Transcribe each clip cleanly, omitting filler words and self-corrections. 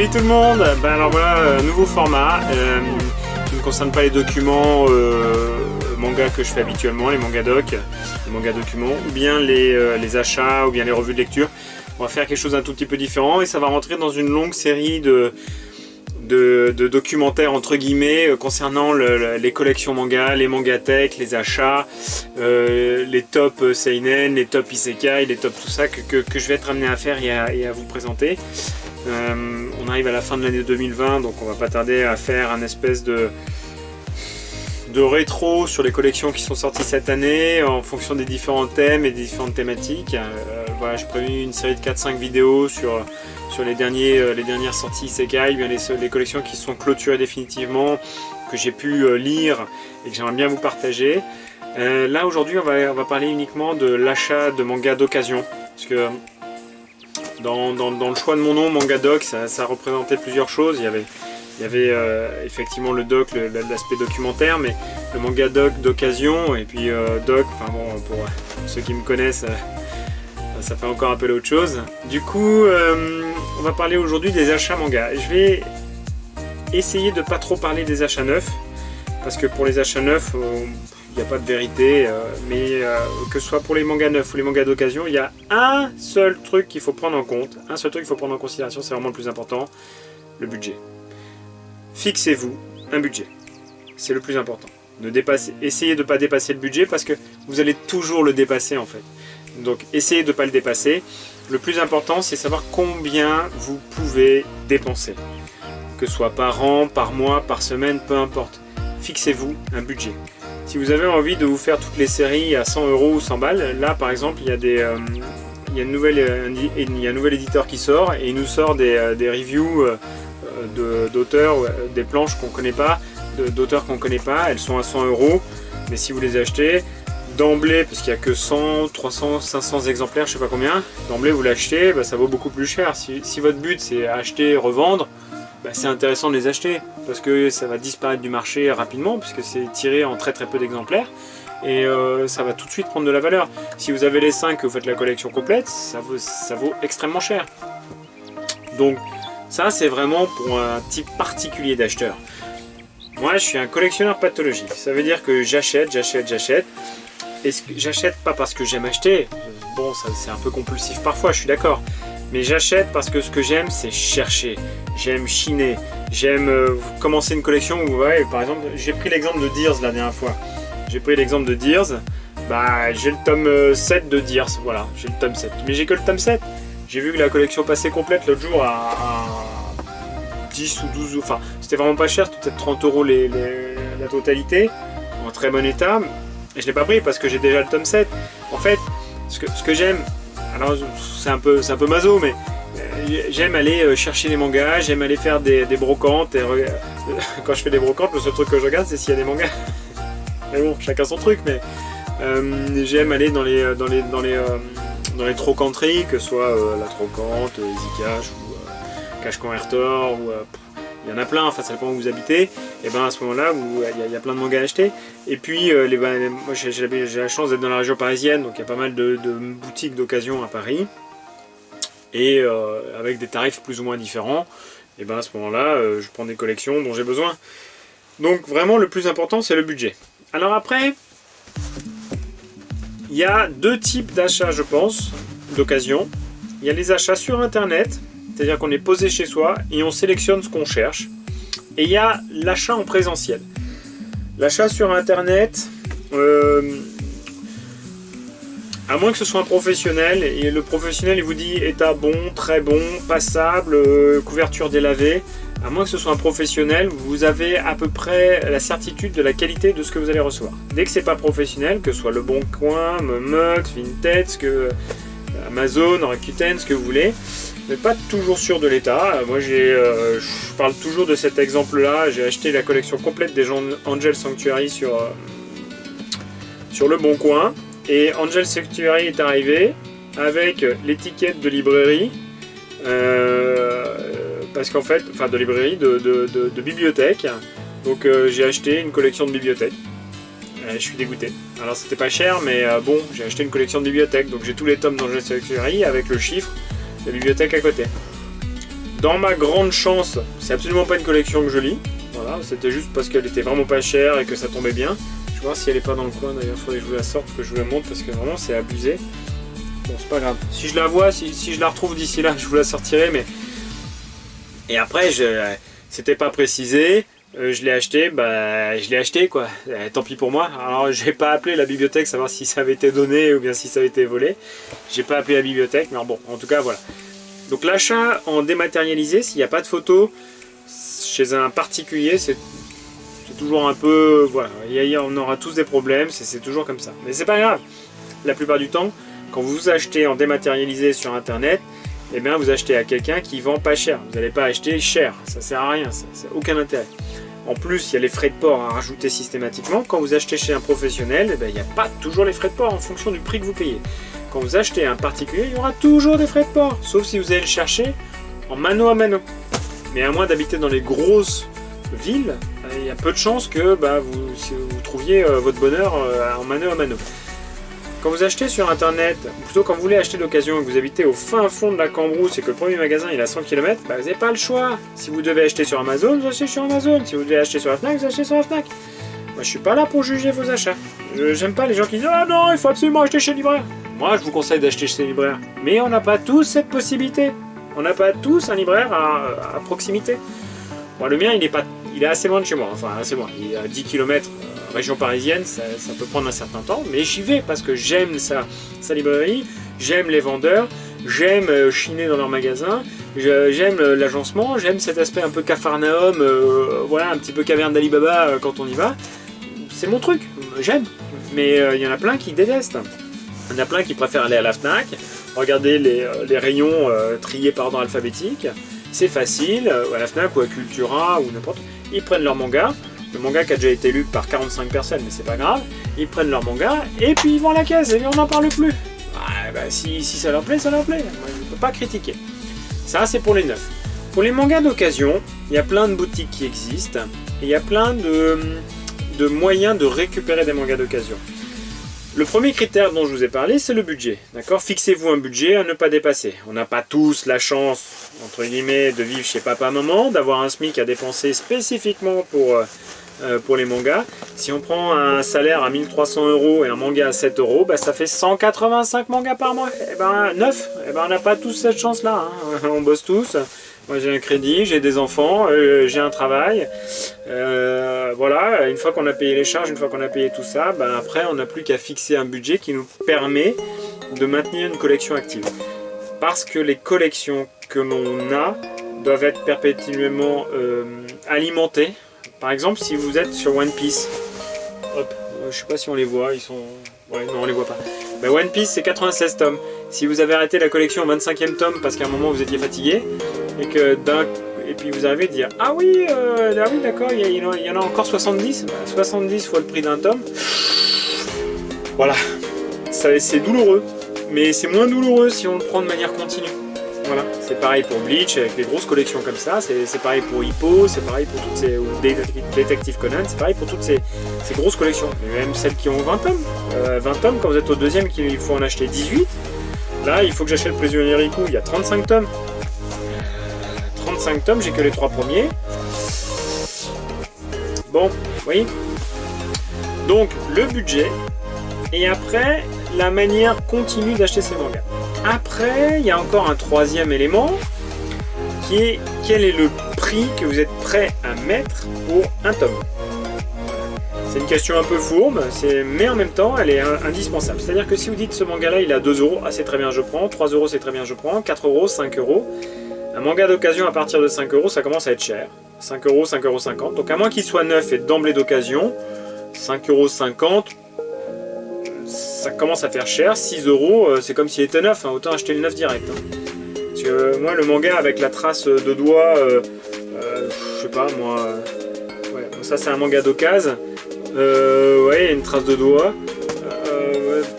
Salut tout le monde. Alors voilà, nouveau format qui ne concerne pas les documents manga que je fais habituellement, les manga docs, les manga documents, ou bien les achats, ou bien les revues de lecture. On va faire quelque chose d'un tout petit peu différent et ça va rentrer dans une longue série de documentaires entre guillemets concernant les collections manga, les mangatech, les achats, les top seinen, les top isekai, les top tout ça que je vais être amené à faire et à vous présenter. On arrive à la fin de l'année 2020, donc on va pas tarder à faire un espèce de rétro sur les collections qui sont sorties cette année en fonction des différents thèmes et des différentes thématiques. Voilà, j'ai prévu une série de 4-5 vidéos sur les dernières sorties Isekai, bien les collections qui sont clôturées définitivement, que j'ai pu lire et que j'aimerais bien vous partager. Là aujourd'hui on va parler uniquement de l'achat de mangas d'occasion, parce que dans le choix de mon nom, Manga Doc, ça représentait plusieurs choses. Il y avait effectivement le doc, l'aspect documentaire, mais le manga doc d'occasion, et puis doc, enfin bon, pour ceux qui me connaissent, ça fait encore appel à autre chose. Du coup, on va parler aujourd'hui des achats manga. Je vais essayer de pas trop parler des achats neufs, parce que pour les achats neufs, il n'y a pas de vérité, mais que ce soit pour les mangas neufs ou les mangas d'occasion, il y a un seul truc qu'il faut prendre en compte, un seul truc qu'il faut prendre en considération, c'est vraiment le plus important, le budget. Fixez-vous un budget, c'est le plus important. Essayez de ne pas dépasser le budget parce que vous allez toujours le dépasser en fait. Donc essayez de ne pas le dépasser. Le plus important, c'est savoir combien vous pouvez dépenser. Que ce soit par an, par mois, par semaine, peu importe. Fixez-vous un budget. Si vous avez envie de vous faire toutes les séries à 100 € ou 100 balles, là par exemple il y a un nouvel éditeur qui sort et il nous sort des reviews d'auteurs, des planches qu'on connaît pas, d'auteurs qu'on connaît pas, elles sont à 100 €, mais si vous les achetez d'emblée, parce qu'il n'y a que 100, 300, 500 exemplaires, je sais pas combien, d'emblée vous l'achetez, ça vaut beaucoup plus cher. Si votre but c'est acheter, revendre, c'est intéressant de les acheter parce que ça va disparaître du marché rapidement puisque c'est tiré en très peu d'exemplaires et ça va tout de suite prendre de la valeur. Si vous avez les 5 que vous faites la collection complète, ça vaut extrêmement cher. Donc ça c'est vraiment pour un type particulier d'acheteur. Moi je suis un collectionneur pathologique, ça veut dire que j'achète. Et j'achète pas parce que j'aime acheter, bon ça c'est un peu compulsif parfois, je suis d'accord. Mais j'achète parce que ce que j'aime, c'est chercher. J'aime chiner. J'aime commencer une collection où, ouais, par exemple, j'ai pris l'exemple de Dears la dernière fois. J'ai pris l'exemple de Dears. J'ai le tome 7 de Dears. Voilà, j'ai le tome 7. Mais j'ai que le tome 7. J'ai vu que la collection passait complète l'autre jour à 10 ou 12. Enfin, c'était vraiment pas cher. C'était peut-être 30 € la totalité. En très bon état. Et je l'ai pas pris parce que j'ai déjà le tome 7. En fait, ce que j'aime. Alors c'est un peu maso, mais j'aime aller chercher les mangas, j'aime aller faire des brocantes. Et quand je fais des brocantes, le seul truc que je regarde, c'est s'il y a des mangas. Mais bon, chacun son truc, mais j'aime aller dans les trocanteries, que ce soit la Trocante, Easy Cash ou Cash Convertor, ou il y en a plein, enfin ça dépend où vous habitez. Et à ce moment-là, il y a plein de mangas à acheter. Et puis, moi j'ai la chance d'être dans la région parisienne, donc il y a pas mal de boutiques d'occasion à Paris. Et avec des tarifs plus ou moins différents. Et à ce moment-là, je prends des collections dont j'ai besoin. Donc vraiment, le plus important, c'est le budget. Alors après, il y a deux types d'achats, je pense, d'occasion. Il y a les achats sur Internet, c'est-à-dire qu'on est posé chez soi et on sélectionne ce qu'on cherche. Et il y a l'achat en présentiel. L'achat sur Internet, à moins que ce soit un professionnel, et le professionnel il vous dit état bon, très bon, passable, couverture délavée, à moins que ce soit un professionnel, vous avez à peu près la certitude de la qualité de ce que vous allez recevoir. Dès que c'est pas professionnel, que ce soit Le Bon Coin, Momox, Vinted, Amazon, Rakuten, ce que vous voulez, mais pas toujours sûr de l'état. Moi je parle toujours de cet exemple là, j'ai acheté la collection complète des Angel Sanctuary sur Le Bon Coin, et Angel Sanctuary est arrivé avec l'étiquette de librairie, parce qu'en fait, enfin de librairie, de bibliothèque, donc j'ai acheté une collection de bibliothèques. Je suis dégoûté. Alors c'était pas cher, mais bon, j'ai acheté une collection de bibliothèques, donc j'ai tous les tomes d'Angel Sanctuary avec le chiffre de bibliothèque à côté. Dans ma grande chance, c'est absolument pas une collection que je lis. Voilà, c'était juste parce qu'elle était vraiment pas chère et que ça tombait bien. Je vais voir si elle est pas dans le coin, d'ailleurs, il faudrait que je vous la sorte, que je vous la montre parce que vraiment c'est abusé. Bon, c'est pas grave. Si je la vois, si je la retrouve d'ici là, je vous la sortirai, mais... Et après, c'était pas précisé. Je l'ai acheté, bah je l'ai acheté quoi, tant pis pour moi. Alors j'ai pas appelé la bibliothèque savoir si ça avait été donné ou bien si ça avait été volé. J'ai pas appelé la bibliothèque, mais bon, en tout cas voilà. Donc l'achat en dématérialisé, s'il n'y a pas de photo chez un particulier, c'est toujours un peu, voilà, on aura tous des problèmes, c'est toujours comme ça. Mais c'est pas grave, la plupart du temps, quand vous achetez en dématérialisé sur internet, eh bien vous achetez à quelqu'un qui vend pas cher. Vous n'allez pas acheter cher, ça sert à rien, ça n'a aucun intérêt. En plus, il y a les frais de port à rajouter systématiquement. Quand vous achetez chez un professionnel, eh bien, il n'y a pas toujours les frais de port en fonction du prix que vous payez. Quand vous achetez un particulier, il y aura toujours des frais de port, sauf si vous allez le chercher en mano à mano. Mais à moins d'habiter dans les grosses villes, il y a peu de chances que vous trouviez votre bonheur en mano à mano. Quand vous achetez sur internet, ou plutôt quand vous voulez acheter d'occasion et que vous habitez au fin fond de la Cambrousse et que le premier magasin il est à 100 km, vous n'avez pas le choix. Si vous devez acheter sur Amazon, vous achetez sur Amazon. Si vous devez acheter sur la Fnac, vous achetez sur la Fnac. Moi je suis pas là pour juger vos achats. J'aime pas les gens qui disent ah non, il faut absolument acheter chez le libraire. Moi je vous conseille d'acheter chez le libraire. Mais on n'a pas tous cette possibilité. On n'a pas tous un libraire à proximité. Bon, le mien il est assez loin de chez moi, enfin assez loin. Il est à 10 km. Région parisienne, ça peut prendre un certain temps, mais j'y vais parce que j'aime sa librairie, j'aime les vendeurs, j'aime chiner dans leur magasin, j'aime l'agencement, j'aime cet aspect un peu Capharnaüm, voilà, un petit peu caverne d'Ali Baba quand on y va. C'est mon truc, j'aime, mais il y en a plein qui détestent. Il y en a plein qui préfèrent aller à la Fnac, regarder les rayons triés par ordre alphabétique, c'est facile, à la Fnac ou à Cultura ou n'importe, ils prennent leur manga. Le manga qui a déjà été lu par 45 personnes, mais c'est pas grave. Ils prennent leur manga et puis ils vont à la caisse et on n'en parle plus. Si ça leur plaît, ça leur plaît. Moi, je ne peux pas critiquer. Ça, c'est pour les neufs. Pour les mangas d'occasion, il y a plein de boutiques qui existent et il y a plein de moyens de récupérer des mangas d'occasion. Le premier critère dont je vous ai parlé, c'est le budget. D'accord ? Fixez-vous un budget à ne pas dépasser. On n'a pas tous la chance, entre guillemets, de vivre chez papa-maman, d'avoir un SMIC à dépenser spécifiquement pour les mangas. Si on prend un salaire à 1300 € et un manga à 7 €, ça fait 185 mangas par mois. 9, on n'a pas tous cette chance-là. Hein. On bosse tous. Moi j'ai un crédit, j'ai des enfants, j'ai un travail. Voilà, une fois qu'on a payé les charges, une fois qu'on a payé tout ça, après on n'a plus qu'à fixer un budget qui nous permet de maintenir une collection active. Parce que les collections que l'on a doivent être perpétuellement alimentées. Par exemple, si vous êtes sur One Piece, hop, je sais pas si on les voit, ils sont... Ouais, non, on les voit pas. One Piece, c'est 96 tomes. Si vous avez arrêté la collection au 25e tome parce qu'à un moment vous étiez fatigué, et puis vous arrivez à dire ah oui d'accord, il y en a encore 70, 70 fois le prix d'un tome. Voilà, c'est douloureux, mais c'est moins douloureux si on le prend de manière continue. Voilà, c'est pareil pour Bleach avec les grosses collections comme ça, c'est pareil pour Hippo, c'est pareil pour toutes ces... ou Detective Conan, c'est pareil pour toutes ces grosses collections. Et même celles qui ont 20 tomes. 20 tomes, quand vous êtes au deuxième, il faut en acheter 18. Là, il faut que j'achète le prisonnier Riku, il y a 35 tomes. 35 tomes, j'ai que les 3 premiers. Bon, vous voyez. Donc, le budget, et après, la manière continue d'acheter ces mangas. Après, il y a encore un troisième élément qui est quel est le prix que vous êtes prêt à mettre pour un tome. C'est une question un peu fourbe, mais en même temps, elle est indispensable. C'est-à-dire que si vous dites ce manga-là, il est à 2 €, c'est très bien, je prends. 3 €, c'est très bien, je prends. 4 €, 5 €. Un manga d'occasion à partir de 5 €, ça commence à être cher. 5 €, 5,50 €. Donc à moins qu'il soit neuf et d'emblée d'occasion, 5,50 €, ça commence à faire cher. 6 €, c'est comme s'il était neuf, hein. Autant acheter le neuf direct. Hein. Parce que moi, le manga avec la trace de doigt, je sais pas moi, ouais, ça c'est un manga d'occasion. Ouais, il y a une trace de doigt.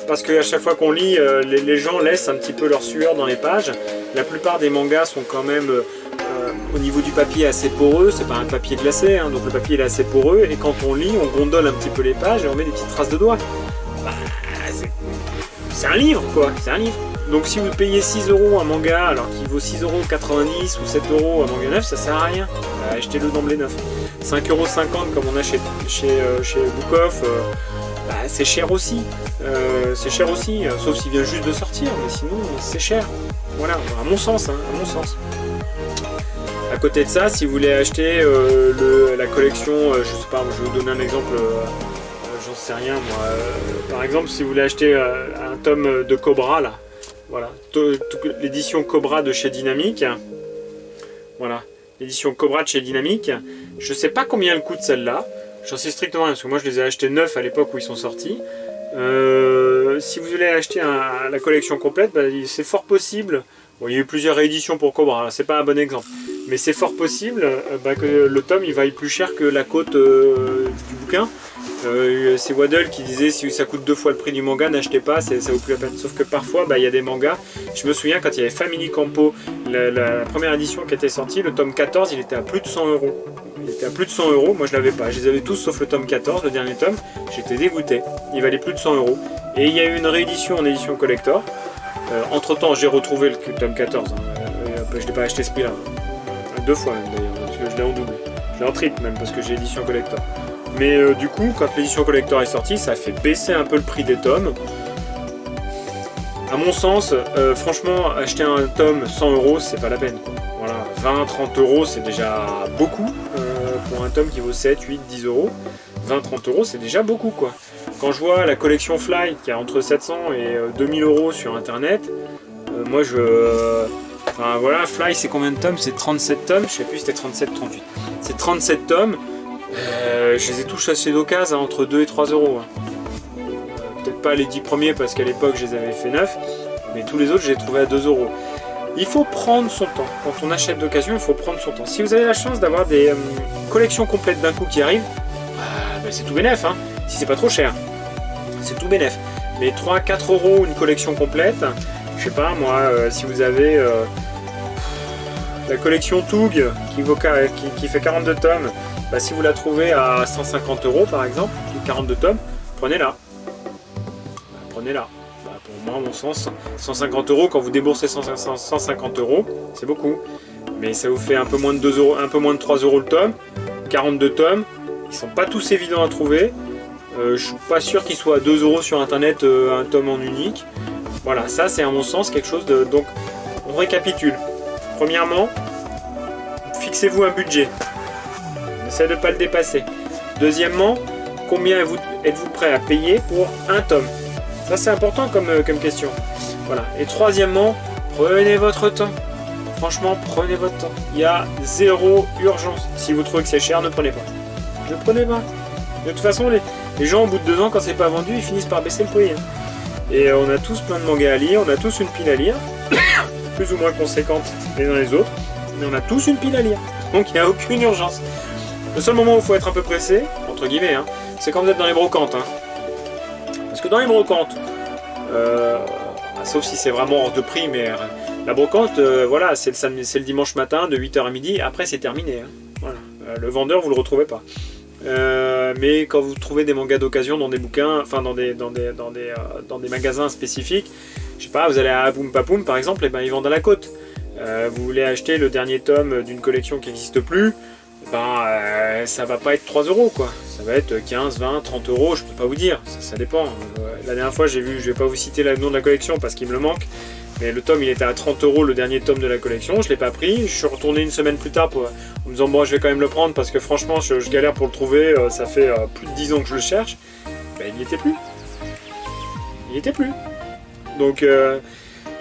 Parce qu'à chaque fois qu'on lit, les gens laissent un petit peu leur sueur dans les pages. La plupart des mangas sont quand même au niveau du papier assez poreux, c'est pas un papier glacé, hein, donc le papier il est assez poreux, et quand on lit, on gondole un petit peu les pages et on met des petites traces de doigts. C'est un livre quoi, c'est un livre. Donc si vous payez 6 euros un manga alors qu'il vaut 6,90 € ou 7 € un manga neuf, ça sert à rien. Achetez-le d'emblée neuf. 5,50 € comme on a chez Book Off, c'est cher aussi. Sauf s'il vient juste de sortir, mais sinon c'est cher. Voilà, à mon sens, à mon sens. À côté de ça, si vous voulez acheter la collection, je sais pas, je vais vous donner un exemple, j'en sais rien moi. Par exemple, si vous voulez acheter un tome de Cobra là, voilà, l'édition Cobra de chez Dynamic, voilà, l'édition Cobra de chez Dynamic, je sais pas combien elle coûte celle-là, j'en sais strictement rien, parce que moi je les ai achetés neufs à l'époque où ils sont sortis. Si vous voulez acheter la collection complète, c'est fort possible. Bon, il y a eu plusieurs rééditions pour Cobra, c'est pas un bon exemple, mais c'est fort possible que le tome il vaille plus cher que la cote du bouquin. C'est Waddle qui disait si ça coûte 2 fois le prix du manga, n'achetez pas, ça vaut plus la peine. Sauf que parfois il y a des mangas, je me souviens quand il y avait Family Campo, la première édition qui était sortie, le tome 14 il était à plus de 100 €. Il était à plus de 100 €, moi je l'avais pas, je les avais tous sauf le tome 14, le dernier tome, j'étais dégoûté, il valait plus de 100 €. Et il y a eu une réédition en édition collector. Entre temps j'ai retrouvé le tome 14, je l'ai pas acheté ce prix là, 2 fois même d'ailleurs, parce que je l'ai en double, je l'ai en triple même parce que j'ai édition collector. Mais du coup quand l'édition collector est sortie, ça a fait baisser un peu le prix des tomes. À mon sens, franchement acheter un tome 100 € c'est pas la peine quoi. Voilà, 20-30 € c'est déjà beaucoup pour un tome qui vaut 7, 8, 10 €. 20-30 € c'est déjà beaucoup quoi. Quand je vois la collection Fly qui a entre 700 et 2000 € sur internet, moi enfin voilà, Fly c'est combien de tomes? C'est 37 tomes, je sais plus si c'était 37, 38. C'est 37 tomes, je les ai tous achetés d'occasion entre 2 et 3 €. Peut-être pas les 10 premiers parce qu'à l'époque je les avais fait 9, mais tous les autres je les ai trouvés à 2 €. Il faut prendre son temps. Quand on achète d'occasion, il faut prendre son temps. Si vous avez la chance d'avoir des collections complètes d'un coup qui arrivent, c'est tout bénef, hein, si c'est pas trop cher. C'est tout bénef. Mais 3-4 € une collection complète, je sais pas moi, si vous avez la collection Toog qui fait 42 tomes, si vous la trouvez à 150 € par exemple, 42 tomes, prenez-la. Prenez-la. Pour moi, à mon sens, 150 € quand vous déboursez 150 €, c'est beaucoup. Mais ça vous fait un peu moins de 2 €, un peu moins de 3 € le tome, 42 tomes. Ils sont pas tous évidents à trouver. Je suis pas sûr qu'ils soient à 2 € sur internet un tome en unique. Voilà, ça c'est à mon sens quelque chose de... Donc, on récapitule. Premièrement, fixez-vous un budget. Essayez de ne pas le dépasser. Deuxièmement, combien êtes-vous prêt à payer pour un tome? Ça c'est important comme question. Voilà. Et troisièmement, prenez votre temps. Franchement, prenez votre temps. Il y a zéro urgence. Si vous trouvez que c'est cher, ne prenez pas. Ne prenez pas. De toute façon, les gens au bout de 2 ans, quand c'est pas vendu, ils finissent par baisser le prix. Et on a tous plein de mangas à lire, on a tous une pile à lire, plus ou moins conséquente les uns les autres, mais on a tous une pile à lire. Donc il n'y a aucune urgence. Le seul moment où il faut être un peu pressé, entre guillemets, c'est quand vous êtes dans les brocantes. Parce que dans les brocantes, sauf si c'est vraiment hors de prix, mais la brocante, voilà, c'est le dimanche matin de 8h à midi, après c'est terminé. Voilà. Le vendeur, vous le retrouvez pas. Mais quand vous trouvez des mangas d'occasion dans des bouquins, enfin dans des magasins spécifiques, je sais pas, vous allez à Boom Papoum par exemple, et ils vendent à la côte. Vous voulez acheter le dernier tome d'une collection qui n'existe plus, ça va pas être 3 € quoi. Ça va être 15, 20, 30 €, je peux pas vous dire, ça dépend. La dernière fois j'ai vu, je vais pas vous citer le nom de la collection parce qu'il me le manque, mais le tome il était à 30 €, le dernier tome de la collection, je l'ai pas pris, je suis retourné une semaine plus tard en me disant bon je vais quand même le prendre parce que franchement je galère pour le trouver, ça fait plus de 10 ans que je le cherche, il n'y était plus. Il n'y était plus. Donc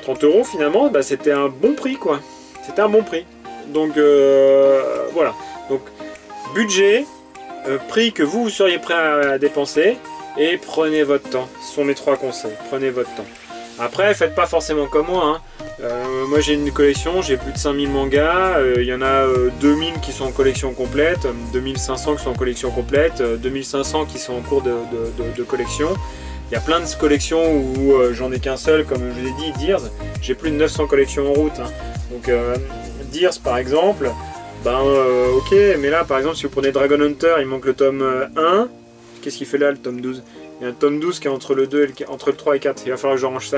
30 € finalement, c'était un bon prix quoi. C'était un bon prix. Donc voilà. Donc budget, prix que vous seriez prêt à dépenser et prenez votre temps. Ce sont mes 3 conseils. Prenez votre temps. Après, faites pas forcément comme moi. Moi j'ai une collection, j'ai plus de 5000 mangas, il y en a 2000 qui sont en collection complète, 2500 qui sont en collection complète, 2500 qui sont en cours de collection. Il y a plein de collections où j'en ai qu'un seul, comme je vous ai dit, Dears. J'ai plus de 900 collections en route. Donc Dears par exemple, ok, mais là par exemple si vous prenez Dragon Hunter, il manque le tome 1. Qu'est-ce qu'il fait là le tome 12? Il y a un tome 12 qui est entre le 3 et 4, il va falloir que je range ça.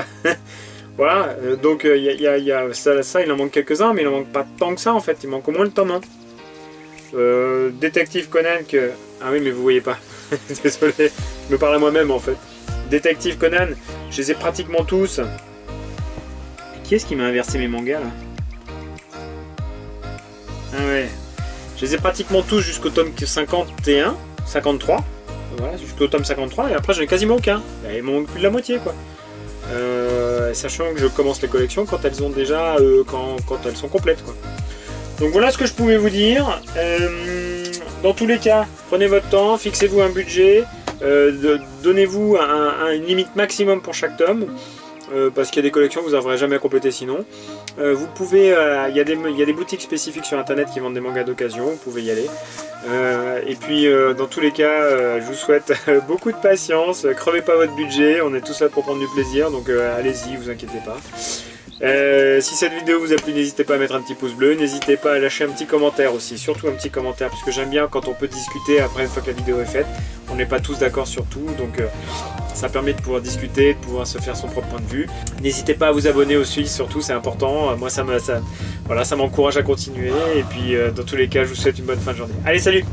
Voilà, donc y a ça, il en manque quelques-uns, mais il en manque pas tant que ça en fait, il manque au moins le tome 1. Détective Conan que... Ah oui, mais vous voyez pas. Désolé, je me parle à moi-même en fait. Détective Conan, je les ai pratiquement tous. Qui est-ce qui m'a inversé mes mangas là? Ah ouais. Je les ai pratiquement tous jusqu'au tome 51, 53. Voilà, jusqu'au tome 53, et après j'en ai quasiment aucun. Il m'en manque plus de la moitié quoi. Sachant que je commence les collections quand elles ont déjà quand elles sont complètes quoi. Donc voilà ce que je pouvais vous dire. Dans tous les cas, prenez votre temps, fixez-vous un budget, donnez-vous une limite maximum pour chaque tome. Parce qu'il y a des collections que vous n'arriverez jamais à compléter sinon. Vous pouvez, il y a des boutiques spécifiques sur internet qui vendent des mangas d'occasion, vous pouvez y aller. Et puis dans tous les cas, je vous souhaite beaucoup de patience, crevez pas votre budget, on est tous là pour prendre du plaisir, donc allez-y, vous inquiétez pas. Si cette vidéo vous a plu, n'hésitez pas à mettre un petit pouce bleu, n'hésitez pas à lâcher un petit commentaire aussi, surtout un petit commentaire, parce que j'aime bien quand on peut discuter après une fois que la vidéo est faite. On n'est pas tous d'accord sur tout, donc ça permet de pouvoir discuter, de pouvoir se faire son propre point de vue. N'hésitez pas à vous abonner aussi, surtout c'est important, moi ça m'encourage à continuer, et puis dans tous les cas je vous souhaite une bonne fin de journée. Allez, salut!